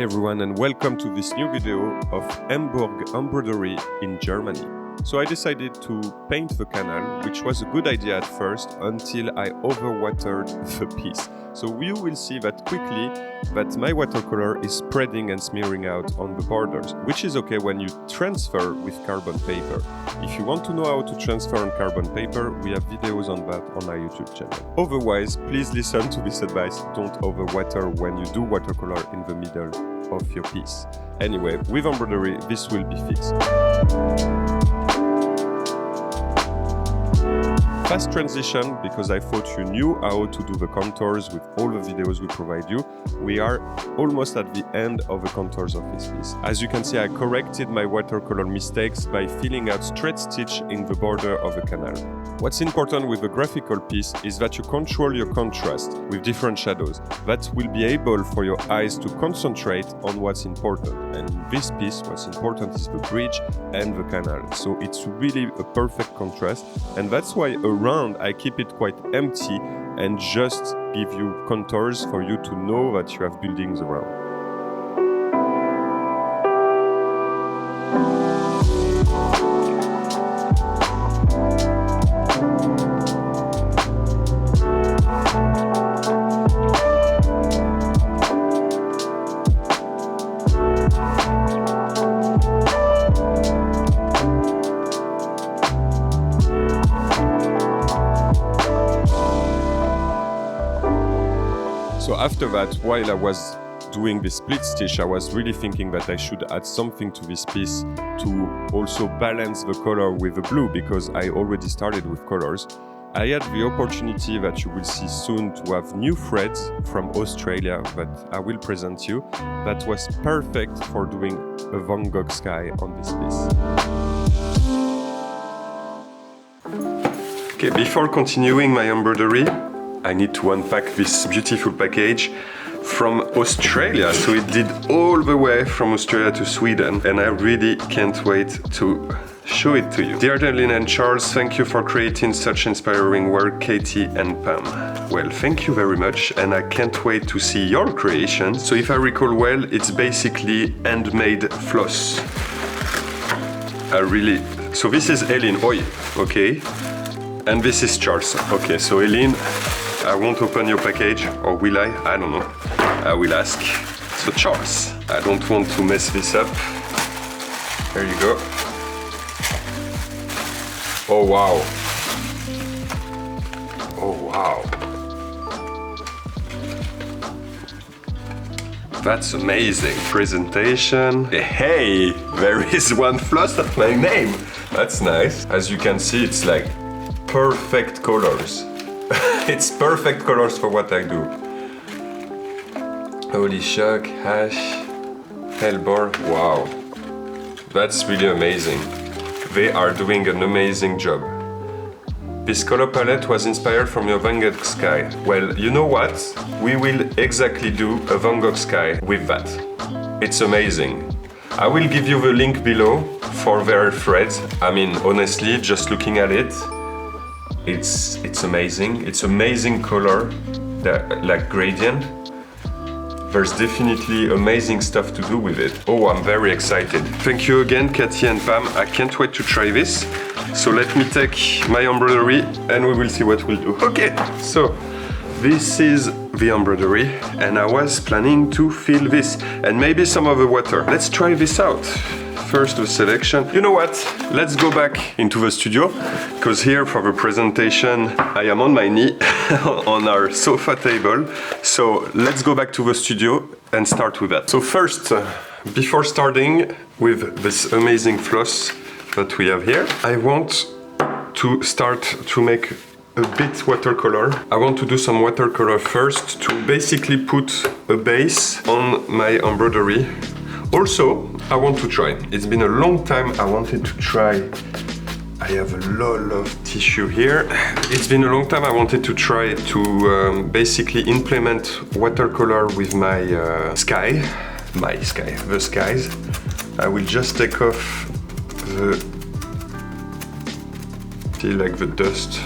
everyone and welcome to this new video of Embroidery in Germany. So I decided to paint the canal, which was a good idea at first until I overwatered the piece. So you will see that quickly that my watercolor is spreading and smearing out on the borders, which is okay when you transfer with carbon paper. If you want to know how to transfer on carbon paper, we have videos on that on our YouTube channel. Otherwise, please listen to this advice, don't overwater when you do watercolor in the middle of your piece. Anyway, with embroidery, this will be fixed. Fast transition, because I thought you knew how to do the contours with all the videos we provide you. We are almost at the end of the contours of this piece. As you can see, I corrected my watercolor mistakes by filling out straight stitch in the border of the canal. What's important with the graphical piece is that you control your contrast with different shadows. That will be able for your eyes to concentrate on what's important. And in this piece, what's important is the bridge and the canal. So it's really a perfect contrast, and that's why around I keep it quite empty and just give you contours for you to know that you have buildings around. So after that, while I was doing this split stitch, I was really thinking that I should add something to this piece to also balance the color with the blue, because I already started with colors. I had the opportunity that you will see soon to have new threads from Australia that I will present you. That was perfect for doing a Van Gogh sky on this piece. Okay, before continuing my embroidery, I need to unpack this beautiful package from Australia. So it did all the way from Australia to Sweden, and I really can't wait to show it to you. Dear Adeline and Charles, thank you for creating such inspiring work, Katie and Pam. Well, thank you very much, and I can't wait to see your creation. So if I recall well, it's basically handmade floss. So this is Eileen, oi, okay? And this is Charles. Okay, so Eileen, I won't open your package, or will I? I don't know. I will ask. So Charles, I don't want to mess this up. There you go. Oh wow. Oh wow. That's amazing. Presentation. Hey, there is one floss of my name. That's nice. As you can see, it's like perfect colors. It's perfect colors for what I do. Holy shuck, hash, hellebore, wow. That's really amazing. They are doing an amazing job. This color palette was inspired from your Van Gogh sky. Well, you know what? We will exactly do a Van Gogh sky with that. It's amazing. I will give you the link below for their threads. I mean, honestly, just looking at it, it's amazing. It's amazing color, like gradient. There's definitely amazing stuff to do with it. Oh, I'm very excited. Thank you again, Katie and Pam. I can't wait to try this. So let me take my embroidery and we will see what we'll do. Okay, so this is the embroidery, and I was planning to fill this and maybe some of the water. Let's try this out. First the selection. You know what? Let's go back into the studio, because here for the presentation I am on my knee on our sofa table. So let's go back to the studio and start with that. So first, before starting with this amazing floss that we have here, I want to start to make a bit watercolor. I want to do some watercolor first to basically put a base on my embroidery. Also, I want to try. It's been a long time I wanted to try. I have a lot of tissue here. It's been a long time I wanted to try to basically implement watercolor with my the skies. I will just take off the dust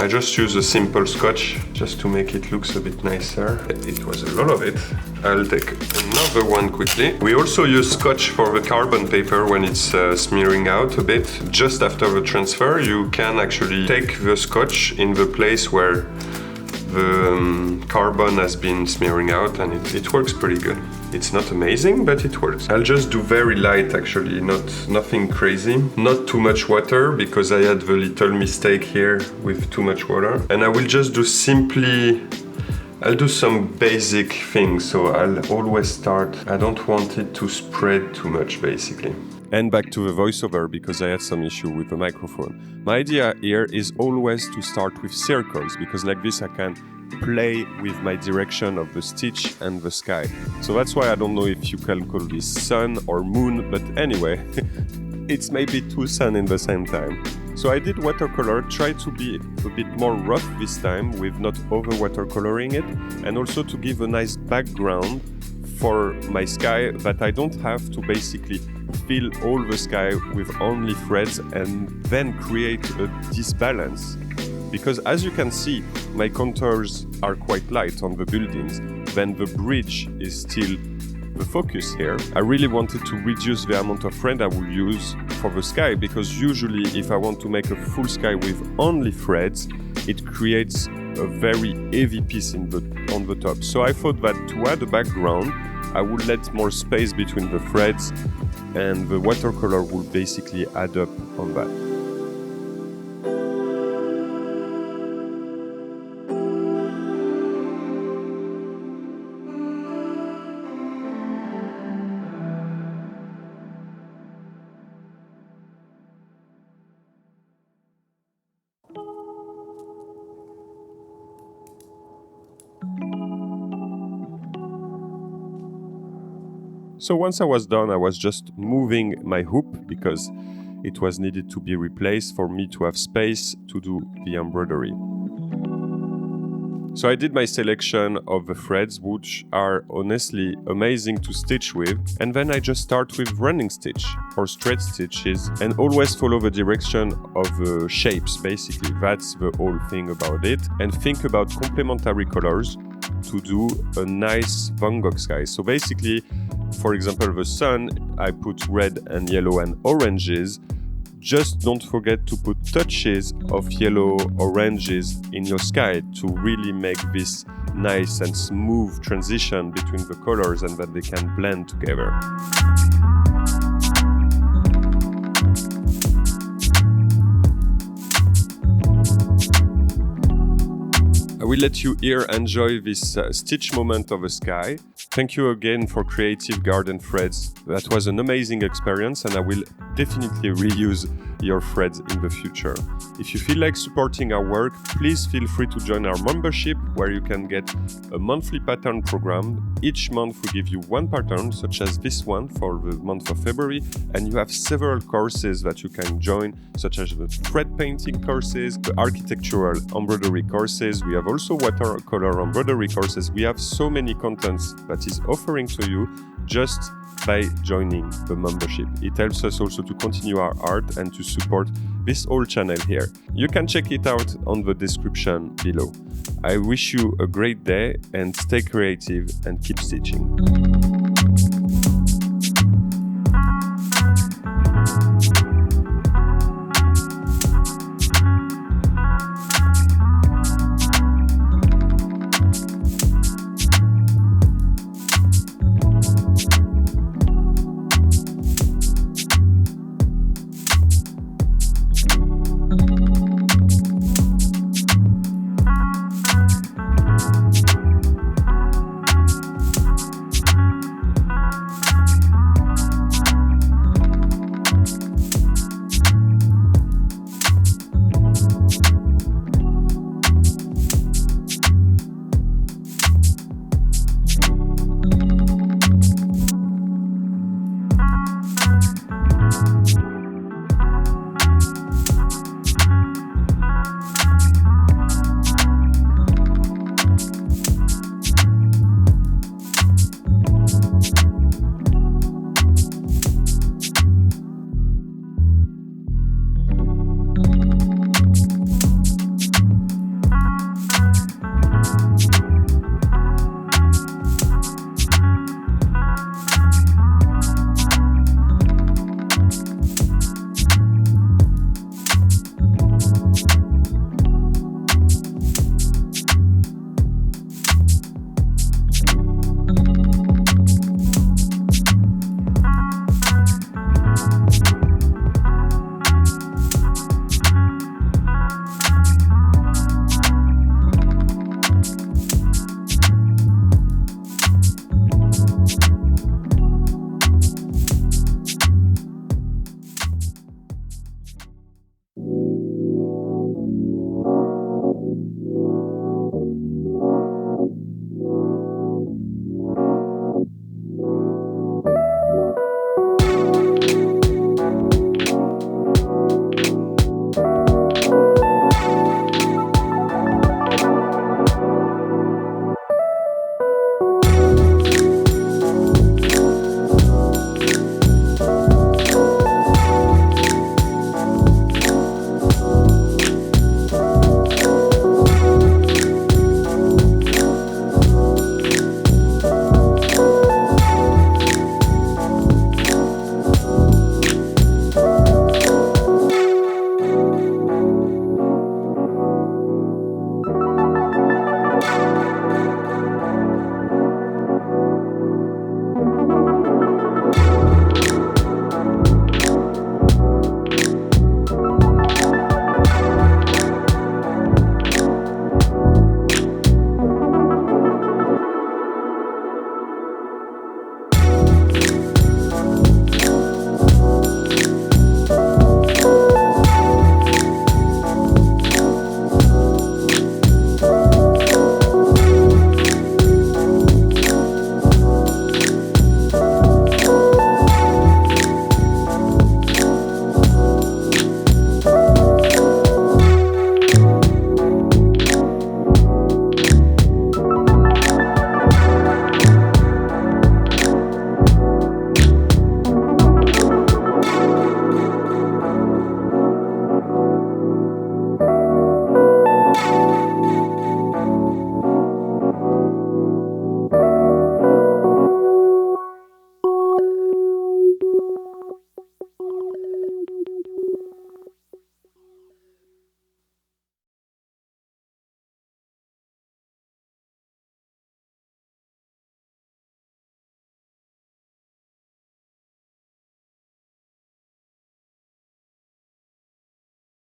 I just use a simple scotch just to make it look a bit nicer. It was a lot of it. I'll take another one quickly. We also use scotch for the carbon paper when it's smearing out a bit. Just after the transfer, you can actually take the scotch in the place where the carbon has been smearing out, and it works pretty good. It's not amazing, but it works. I'll just do very light actually, nothing crazy. Not too much water, because I had the little mistake here with too much water. And I will just do I'll do some basic things, so I'll always start. I don't want it to spread too much, basically. And back to the voiceover, because I had some issue with the microphone. My idea here is always to start with circles, because like this I can play with my direction of the stitch and the sky. So that's why I don't know if you can call this sun or moon, but anyway, it's maybe two sun in the same time. So I did watercolor, try to be a bit more rough this time with not over watercoloring it, and also to give a nice background for my sky, that I don't have to basically fill all the sky with only threads and then create a disbalance. Because as you can see, my contours are quite light on the buildings, then the bridge is still the focus here. I really wanted to reduce the amount of thread I will use for the sky, because usually if I want to make a full sky with only threads, it creates a very heavy piece on the top. So I thought that to add a background, I would let more space between the threads, and the watercolor will basically add up on that. So once I was done, I was just moving my hoop because it was needed to be replaced for me to have space to do the embroidery. So I did my selection of the threads, which are honestly amazing to stitch with, and then I just start with running stitch or straight stitches and always follow the direction of the shapes, basically. That's the whole thing about it. And think about complementary colors to do a nice Van Gogh sky. So basically, for example, the sun, I put red and yellow and oranges. Just don't forget to put touches of yellow, oranges in your sky to really make this nice and smooth transition between the colors and that they can blend together. I will let you here enjoy this stitch moment of the sky. Thank you again for Creative Garden Threads. That was an amazing experience, and I will definitely reuse your threads in the future. If you feel like supporting our work, please feel free to join our membership, where you can get a monthly pattern program. Each month we give you one pattern, such as this one for the month of February, and you have several courses that you can join, such as the thread painting courses, the architectural embroidery courses. We have also watercolor embroidery courses. We have so many contents that is offering to you just by joining the membership. It helps us also to continue our art and to support this whole channel here. You can check it out on the description below. I wish you a great day and stay creative and keep stitching.